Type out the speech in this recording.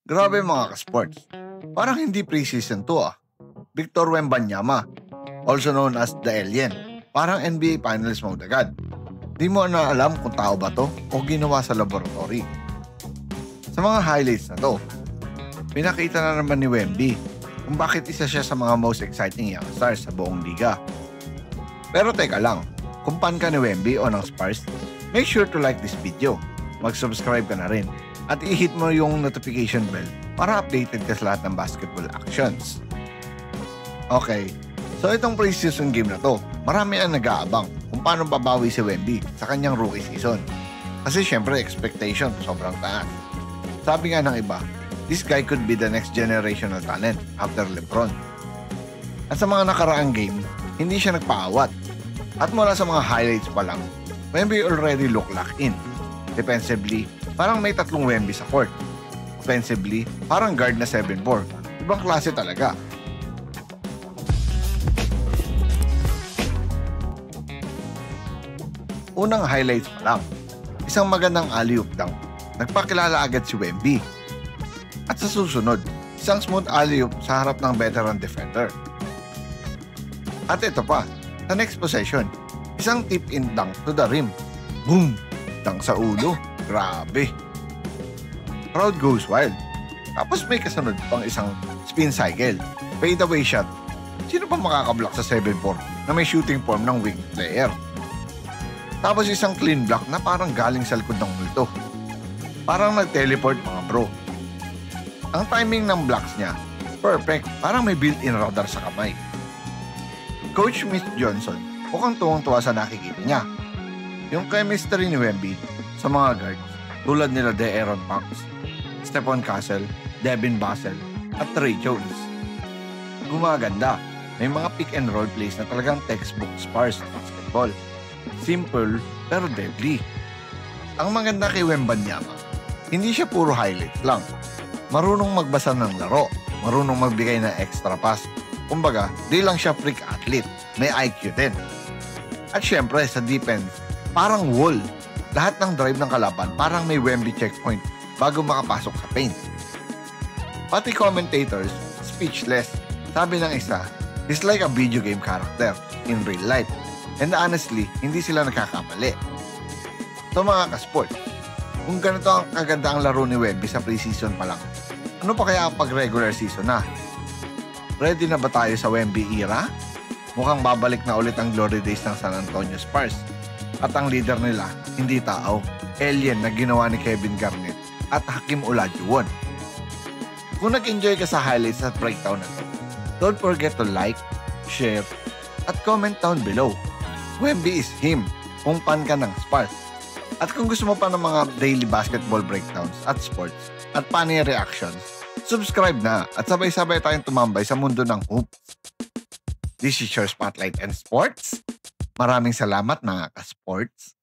Grabe mga ka-sports. Parang hindi preseason to ah. Victor Wembanyama, also known as The Alien. Parang NBA Finals mode agad. Di mo na alam kung tao ba to o ginawa sa laboratory. Sa mga highlights na to, pinakita na naman ni Wemby kung bakit isa siya sa mga most exciting young stars sa buong liga. Pero teka lang, kung fan ka ni Wemby o ng Spurs, make sure to like this video, mag-subscribe ka na rin, at i-hit mo yung notification bell para updated ka sa lahat ng basketball actions. Okay, so itong preseason game na to, marami ang nag-aabang kung paano babawi si Wemby sa kanyang rookie season. Kasi syempre expectation sobrang taas. Sabi nga ng iba, this guy could be the next generational talent after LeBron. At sa mga nakaraang game, hindi siya nagpaawat. At mula sa mga highlights pa lang, Wemby already look locked in. Defensively, parang may tatlong Wemby sa court. Offensively, parang guard na 7'4". Ibang klase talaga. Unang highlights pa lang, isang magandang alley-oop dunk. Nagpakilala agad si Wemby. At sa susunod, isang smooth alley-oop sa harap ng veteran defender. At ito pa, sa next possession, isang tip-in dunk to the rim. Boom! Dunk sa ulo. Grabe! Crowd goes wild. Tapos may kasunod pang isang spin cycle. Fade away shot. Sino pa makakablock sa 7'4" na may shooting form ng wing player? Tapos isang clean block na parang galing sa likod ng multo. Parang nag-teleport mga bro. Ang timing ng blocks niya, perfect. Parang may built-in radar sa kamay. Coach Mitch Johnson, mukhang tuwang-tuwa sa nakikita niya. Yung chemistry ni Wemby sa mga guards, tulad nila De'Aaron Fox, Stephon Castle, Devin Vassell, at Trey Jones. Gumaganda. May mga pick and roll plays na talagang textbook Spurs basketball. Simple pero deadly. Ang maganda kay Wembanyama, hindi siya puro highlights lang. Marunong magbasa ng laro, marunong magbigay ng extra pass. Kumbaga, di lang siya freak athlete, may IQ din. At syempre sa defense, parang wall. Lahat ng drive ng kalaban parang may Wemby checkpoint bago makapasok sa paint. Pati commentators, speechless. Sabi ng isa, he's like a video game character in real life. And honestly, hindi sila nagkakamali. So mga ka-sport, kung ganito ang kaganda ang laro ni Wemby sa preseason pa lang, ano pa kaya pag regular season na? Ready na ba tayo sa Wemby era? Mukhang babalik na ulit ang glory days ng San Antonio Spurs. At ang leader nila, hindi tao, alien na ginawa ni Kevin Garnett at Hakeem Olajuwon. Kung nag-enjoy ka sa highlights at breakdown na to, don't forget to like, share, at comment down below. Wemby is him kung fan ka ng Spurs. At kung gusto mo pa ng mga daily basketball breakdowns at sports at funny reactions, subscribe na at sabay-sabay tayong tumambay sa mundo ng hoops. This is your Spotlight and Sports. Maraming salamat mga ka-sports.